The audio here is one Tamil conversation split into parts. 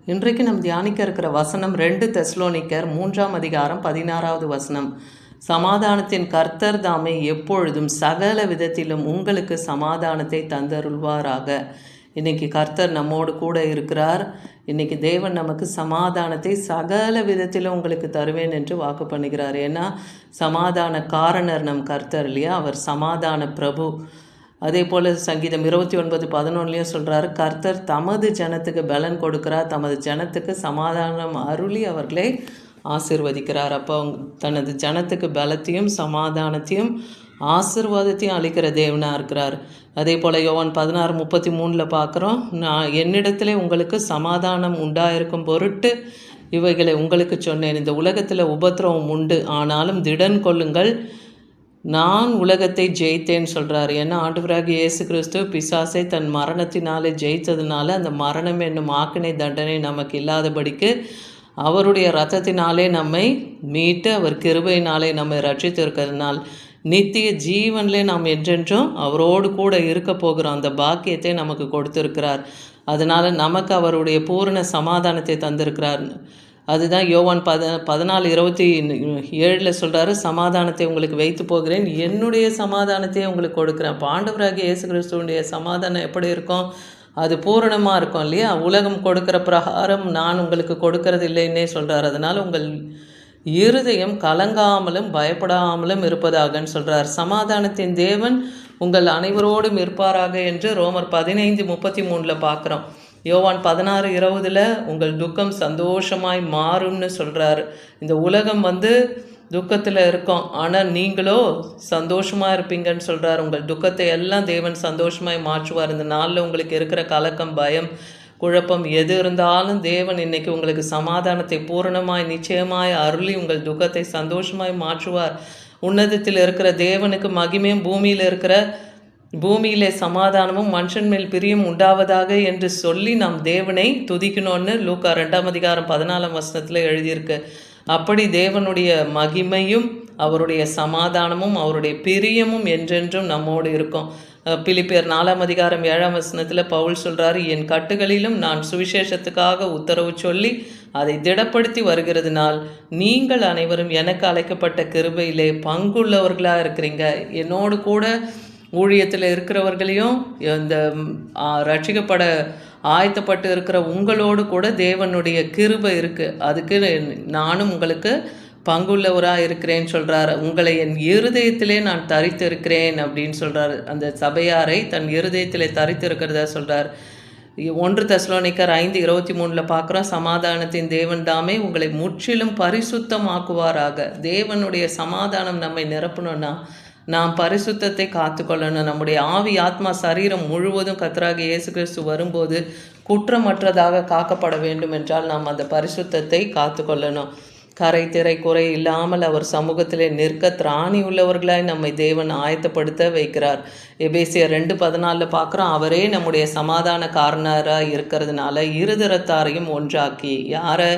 இன்றைக்கு நாம் தியானிக்க இருக்கிற வசனம் 2 தெசலோனிக்கர் 3ஆம் அதிகாரம் 16வது வசனம். சமாதானத்தின் கர்த்தர் தாமே எப்பொழுதும் சகல விதத்திலும் உங்களுக்கு சமாதானத்தை தந்தருள்வாராக. இன்னைக்கு கர்த்தர் நம்மோடு கூட இருக்கிறார். இன்னைக்கு தேவன் நமக்கு சமாதானத்தை சகல விதத்திலும் உங்களுக்கு தருவேன் என்று வாக்கு பண்ணுகிறார். ஏன்னா சமாதான காரணர் நம் கர்த்தர் இல்லையா? அவர் சமாதான பிரபு. அதே போல் சங்கீதம் 29:11 சொல்கிறாரு, கர்த்தர் தமது ஜனத்துக்கு பலன் கொடுக்கிறார், தமது ஜனத்துக்கு சமாதானம் அருளி அவர்களை ஆசிர்வதிக்கிறார். அப்போ தனது ஜனத்துக்கு பலத்தையும் சமாதானத்தையும் ஆசிர்வாதத்தையும் அளிக்கிற தேவனாக இருக்கிறார். அதே போல் யோவான் 16:33 பார்க்குறோம், நான் என்னிடத்திலே உங்களுக்கு சமாதானம் உண்டாயிருக்கும் பொருட்டு இவைகளை உங்களுக்கு சொன்னேன். இந்த உலகத்தில் உபத்திரவம் உண்டு, ஆனாலும் திடன் கொள்ளுங்கள், நான் உலகத்தை ஜெயித்தேன்னு சொல்கிறார். ஏன்னா ஆண்டவராகிய இயேசு கிறிஸ்து பிசாசை தன் மரணத்தினாலே ஜெயித்ததுனால அந்த மரணம் என்னும் ஆக்கினை தண்டனை நமக்கு இல்லாதபடிக்கு அவருடைய இரத்தத்தினாலே நம்மை மீட்டு அவர் கிருபையினாலே நம்மை ரட்சித்து இருக்கிறதுனால் நித்திய ஜீவனிலே நாம் என்றென்றும் அவரோடு கூட இருக்க போகிறோம். அந்த பாக்கியத்தை நமக்கு கொடுத்துருக்கிறார். அதனால் நமக்கு அவருடைய பூரண சமாதானத்தை தந்திருக்கிறார். அதுதான் யோவான் 14:27 சொல்கிறாரு, சமாதானத்தை உங்களுக்கு வைத்து போகிறேன், என்னுடைய சமாதானத்தை உங்களுக்கு கொடுக்குறேன். அப்போ ஆண்டவராகிய இயேசு கிறிஸ்துவனுடைய சமாதானம் எப்படி இருக்கும்? அது பூரணமாக இருக்கும் இல்லையா? உலகம் கொடுக்குற பிரகாரம் நான் உங்களுக்கு கொடுக்கறது இல்லைன்னே சொல்கிறார். அதனால் உங்கள் இருதயம் கலங்காமலும் பயப்படாமலும் இருப்பதாகன்னு சொல்கிறார். சமாதானத்தின் தேவன் உங்கள் அனைவரோடும் இருப்பாராக என்று ரோமர் 15:33 பார்க்குறோம். யோவான் 16:20 உங்கள் துக்கம் சந்தோஷமாய் மாறும்னு சொல்கிறாரு. இந்த உலகம் துக்கத்தில் இருக்கும், ஆனால் நீங்களோ சந்தோஷமாக இருப்பீங்கன்னு சொல்கிறார். உங்கள் துக்கத்தை எல்லாம் தேவன் சந்தோஷமாய் மாற்றுவார். இந்த நாளில் உங்களுக்கு இருக்கிற கலக்கம், பயம், குழப்பம் எது இருந்தாலும் தேவன் இன்னைக்கு உங்களுக்கு சமாதானத்தை பூரணமாய் நிச்சயமாய் அருளி உங்கள் துக்கத்தை சந்தோஷமாய் மாற்றுவார். உன்னதத்தில் இருக்கிற தேவனுக்கு மகிமையும் பூமியிலே சமாதானமும் மனுஷன் மேல் பிரியும் உண்டாவதாக என்று சொல்லி நாம் தேவனை துதிக்கணும்னு லூக்கா 2ஆம் அதிகாரம் 14ஆம் வசனத்தில் எழுதியிருக்கு. அப்படி தேவனுடைய மகிமையும் அவருடைய சமாதானமும் அவருடைய பிரியமும் என்றென்றும் நம்மோடு இருக்கும். பிலிப்பியர் 4ஆம் அதிகாரம் 7ஆம் வசனத்தில் பவுல் சொல்கிறாரு, என் கட்டுகளிலும் நான் சுவிசேஷத்துக்காக உத்தரவு சொல்லி அதை திடப்படுத்தி வருகிறதுனால் நீங்கள் அனைவரும் எனக்கு அழைக்கப்பட்ட கிருபையிலே பங்குள்ளவர்களாக இருக்கிறீங்க. என்னோடு கூட ஊழியத்தில் இருக்கிறவர்களையும் இந்த ரட்சிக்கப்பட ஆயத்தப்பட்டு இருக்கிற உங்களோடு கூட தேவனுடைய கிருபை இருக்குது. அதுக்கு நானும் உங்களுக்கு பங்குள்ளவராக இருக்கிறேன்னு சொல்கிறார். உங்களை என் இருதயத்திலே நான் தரித்து இருக்கிறேன் அப்படின்னு சொல்கிறார். அந்த சபையாரை தன் இருதயத்திலே தரித்து இருக்கிறதா சொல்கிறார். 1 தெசலோனிக்கர் 5:23 பார்க்குறோம், சமாதானத்தின் தேவன் தாமே உங்களை முற்றிலும் பரிசுத்தமாக்குவாராக. தேவனுடைய சமாதானம் நம்மை நிரப்பணும்னா நாம் பரிசுத்தத்தை காத்துக்கொள்ளணும். நம்முடைய ஆவி, ஆத்மா, சரீரம் முழுவதும் கர்த்தராகிய இயேசு கிறிஸ்து வரும்போது குற்றமற்றதாக காக்கப்பட வேண்டும் என்றால் நாம் அந்த பரிசுத்தத்தை காத்துக்கொள்ளணும். கரை திரை குறை இல்லாமல் அவர் சமூகத்திலே நிற்க திராணி உள்ளவர்களாய் நம்மை தேவன் ஆயத்தப்படுத்த வைக்கிறார். எபேசியர் 2:14 பார்க்குறோம், அவரே நம்முடைய சமாதான காரணராக இருக்கிறதுனால இருதரத்தாரையும் ஒன்றாக்கி, யாரை?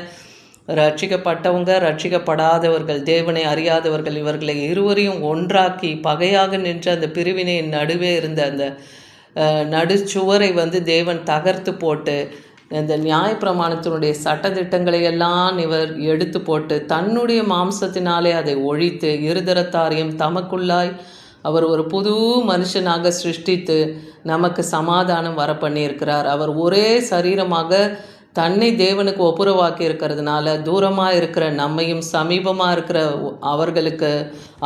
ரட்சிக்கப்பட்டவங்க, ரட்சிக்கப்படாதவர்கள், தேவனை அறியாதவர்கள், இவர்களை இருவரையும் ஒன்றாக்கி பகையாக நின்ற அந்த பிரிவினையின் நடுவே இருந்த அந்த நடுச்சுவரை தேவன் தகர்த்து போட்டு இந்த நியாயப்பிரமாணத்தினுடைய சட்டத்திட்டங்களை எல்லாம் இவர் எடுத்து போட்டு தன்னுடைய மாம்சத்தினாலே அதை ஒழித்து இருதரத்தாரையும் தமக்குள்ளாய் அவர் ஒரு புது மனுஷனாக சிருஷ்டித்து நமக்கு சமாதானம் வர பண்ணியிருக்கிறார். அவர் ஒரே சரீரமாக தன்னை தேவனுக்கு ஒப்புரவாக்கி இருக்கிறதுனால தூரமாக இருக்கிற நம்மையும் சமீபமாக இருக்கிற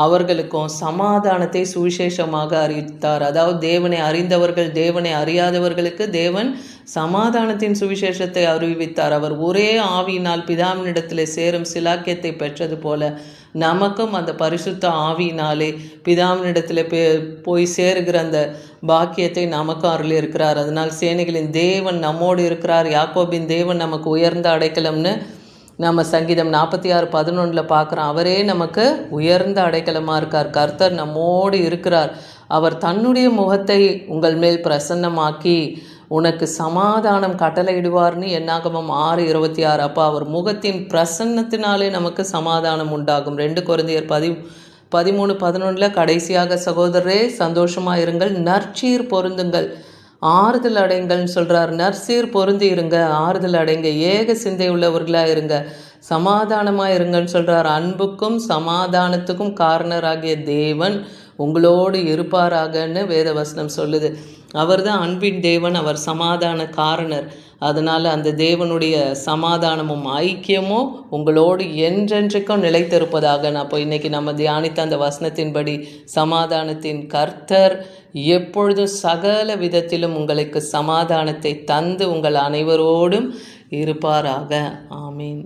அவர்களுக்கும் சமாதானத்தை சுவிசேஷமாக அறிவித்தார். அதாவது தேவனை அறிந்தவர்கள், தேவனை அறியாதவர்களுக்கு தேவன் சமாதானத்தின் சுவிசேஷத்தை அறிவித்தார். அவர் ஒரே ஆவியினால் பிதாவினிடத்தில் சேரும் சிலாக்கியத்தை பெற்றது போல நமக்கும் அந்த பரிசுத்த ஆவியினாலே பிதாவினிடத்தில் போய் சேருகிற அந்த பாக்கியத்தை நமக்கும் அருள் இருக்கிறார். அதனால் சேனைகளின் தேவன் நம்மோடு இருக்கிறார், யாக்கோபின் தேவன் நமக்கு உயர்ந்த அடைக்கலம்னு நம்ம சங்கீதம் 46:11 பார்க்குறோம். அவரே நமக்கு உயர்ந்த அடைக்கலமாக இருக்கார். கர்த்தர் நம்மோடு இருக்கிறார். அவர் தன்னுடைய முகத்தை உங்கள் மேல் பிரசன்னமாக்கி உனக்கு சமாதானம் கட்டளையிடுவார்னு என்னாகமம் 6:26. அப்போ அவர் முகத்தின் பிரசன்னத்தினாலே நமக்கு சமாதானம் உண்டாகும். 2 கொரிந்தியர் 13:11 கடைசியாக, சகோதரரே சந்தோஷமாக இருங்கள், நற்சீர் பொருந்துங்கள், ஆறுதல் அடைங்கள்னு சொல்கிறார். நற்சீர் பொருந்தி இருங்க, ஆறுதல் அடைங்க, ஏக சிந்தை உள்ளவர்களாக இருங்க, சமாதானமாக இருங்கன்னு சொல்கிறார். அன்புக்கும் சமாதானத்துக்கும் காரணராகிய தேவன் உங்களோடு இருப்பாராகன்னு வேதவசனம் சொல்லுது. அவர் தான் அன்பின் தேவன், அவர் சமாதான காரணர். அதனால் அந்த தேவனுடைய சமாதானமும் ஐக்கியமும் உங்களோடு என்றென்றைக்கும் நிலைத்திருப்பதாக. அப்போ இன்றைக்கி நம்ம தியானித்த அந்த வசனத்தின்படி சமாதானத்தின் கர்த்தர் எப்பொழுதும் சகல விதத்திலும் உங்களுக்கு சமாதானத்தை தந்து உங்கள் அனைவரோடும் இருப்பாராக. ஆமீன்.